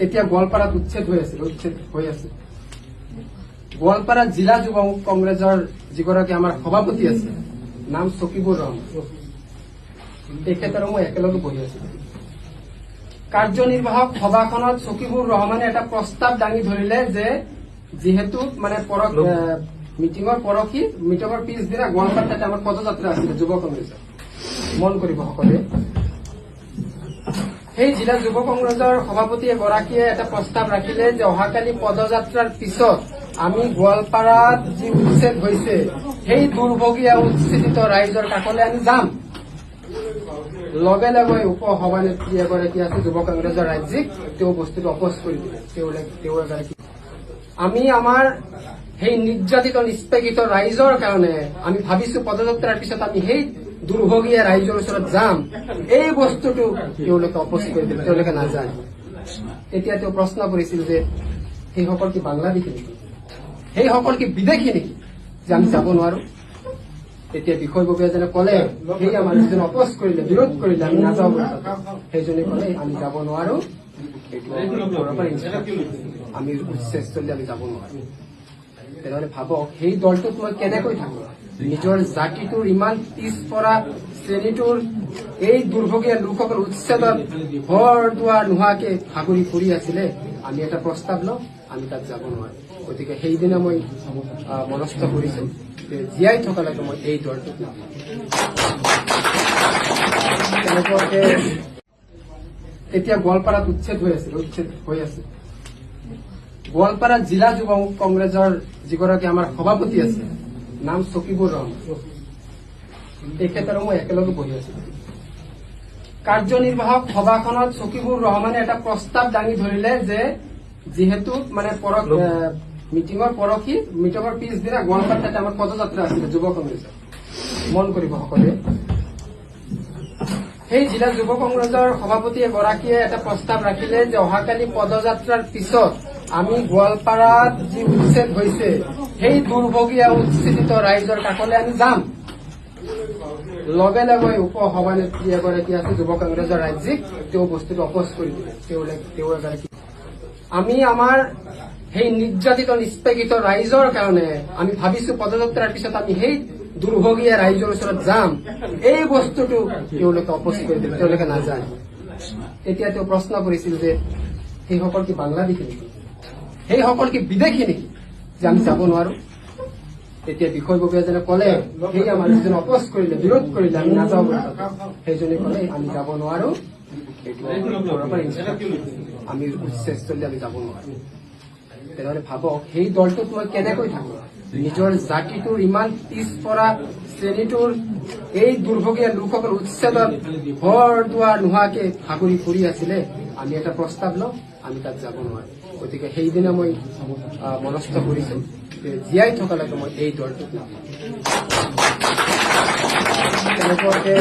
এতিয়া গোৱালপাৰাত উচ্ছেদ হৈ আছে গোৱালপাৰা জিলা যুৱ কংগ্ৰেছৰ যিগৰাকী আমাৰ সভাপতি আছে নাম চকিবুৰ ৰহমান তেখেতৰ মই একেলগে বহি আছো কাৰ্যনিৰ্বাহক সভাখনত চকিবুৰ ৰহমানে এটা প্ৰস্তাৱ দাঙি ধৰিলে যে যিহেতু মানে মিটিঙৰ পিছদিনা গোৱালপাৰাত তাতে আমাৰ পদযাত্ৰা আছিলে যুৱ কংগ্ৰেছৰ মন কৰিব সকলোৱে সেই জিলা যুৱ কংগ্ৰেছৰ সভাপতি এগৰাকীয়ে এটা প্ৰস্তাৱ ৰাখিলে যে অহাকালি পদযাত্ৰাৰ পিছত আমি গোৱালপাৰাত যি উচ্ছেদ হৈছে সেই দুৰ্ভগীয়া উচ্ছেদিত ৰাইজৰ কাষলৈ আমি যাম লগে লগে উপ সভানেত্ৰী এগৰাকী আছে যুৱ কংগ্ৰেছৰ ৰাজ্যিক তেওঁ বস্তুটো অপচ কৰি দিলে তেওঁ এগৰাকী আমি আমাৰ সেই নিৰ্যাতিত নিষ্পেষিত ৰাইজৰ কাৰণে আমি ভাবিছো পদযাত্ৰাৰ পিছত আমি সেই দুৰ্ভগীয়া ৰাইজৰ ওচৰত যাম এই বস্তুটো তেওঁলোকে অপচ কৰি দিলে তেওঁলোকে নাজানে তেতিয়া তেওঁ প্ৰশ্ন কৰিছিল যে সেইসকল কি বাংলাদেশী নেকি সেইসকল কি বিদেশী নেকি যে আমি যাব নোৱাৰো তেতিয়া বিষয়ববীয়াজনে কলে সেই আমাৰ যিজনে অপচ কৰিলে বিৰোধ কৰিলে আমি নাযাওঁ সেইজনে কলে আমি যাব নোৱাৰো আমি উচ্ছেদস্থলী আমি যাব নোৱাৰো তেনেহলে ভাবক সেই দলটোত মই কেনেকৈ থাকো নিজৰ জাতিটোৰ ইমান পিছপৰা শ্ৰেণীটোৰ এই দুৰ্ভগীয়া লোকসকল উচ্ছেদত ঘৰ দুৱাৰ নোহোৱাকে ভাগৰি ফুৰি আছিলে আমি এটা প্ৰস্তাৱ লওঁ আমি তাত যাব নোৱাৰো গতিকে সেইদিনা মই মনস্থ কৰিছো যে জীয়াই থকালৈকে মই এই দলটোত নাপাম তেনেকুৱাকে এতিয়া গোৱালপাৰাত উচ্ছেদ হৈ আছে গোৱালপাৰা জিলা যুৱ কংগ্ৰেছৰ যিগৰাকী আমাৰ সভাপতি আছে নাম চকিবুৰ ৰহমান তেখেতৰ মই একেলগে বহি আছো কাৰ্যনিৰ্বাহক সভাখনত চকিবুৰ ৰহমানে এটা প্ৰস্তাৱ দাঙি ধৰিলে যে যিহেতু মানে মিটিঙৰ পিছদিনা গোৱালপাৰাত তাতে আমাৰ পদযাত্ৰা আছিলে যুৱ কংগ্ৰেছৰ মন কৰিব সকলোৱে সেই জিলা যুৱ কংগ্ৰেছৰ সভাপতি এগৰাকীয়ে এটা প্ৰস্তাৱ ৰাখিলে যে অহাকালি পদযাত্ৰাৰ পিছত আমি গোৱালপাৰাত যি উচ্ছেদ হৈছে সেই দুৰ্ভগীয়া উচ্ছেদিত ৰাইজৰ কাষলৈ আমি যাম লগে লগে উপ সভানেত্ৰী এগৰাকী আছে যুৱ কংগ্ৰেছৰ ৰাজ্যিক তেওঁ বস্তুটো অপচ কৰি দিলে তেওঁ এগৰাকী আমি আমাৰ সেই নিৰ্যাতিত নিষ্পেষিত ৰাইজৰ কাৰণে আমি ভাবিছো পদযাত্ৰাৰ পিছত আমি সেই দুৰ্ভগীয়া ৰাইজৰ ওচৰত যাম এই বস্তুটো তেওঁলোকে অপচ কৰি দিলে তেওঁলোকে নাজানে তেতিয়া তেওঁ প্ৰশ্ন কৰিছিল যে সেইসকল কি বাংলাদেশী নেকি সেইসকল কি বিদেশী নেকি যে আমি যাব নোৱাৰো তেতিয়া বিষয়ববীয়াজনে কলে সেই আমাৰ যিজনে অপচ কৰিলে বিৰোধ কৰিলে আমি নাযাওঁ সেইজনে কলে আমি যাব নোৱাৰো আমি উচ্ছেদস্থলী আমি যাব নোৱাৰো তেনেহলে ভাবক সেই দলটোত মই কেনেকৈ থাকো নিজৰ জাতিটোৰ ইমান পিছপৰা শ্ৰেণীটোৰ এই দুৰ্ভগীয়া লোকসকল উচ্ছেদত ঘৰ দুৱাৰ নোহোৱাকে ভাগৰি ফুৰি আছিলে আমি এটা প্ৰস্তাৱ লওঁ আমি তাত যাব নোৱাৰো গতিকে সেইদিনা মই মনস্থ কৰিছো যে জীয়াই থকালৈকে মই এই দলটোত নাপাম তেনেকুৱাকে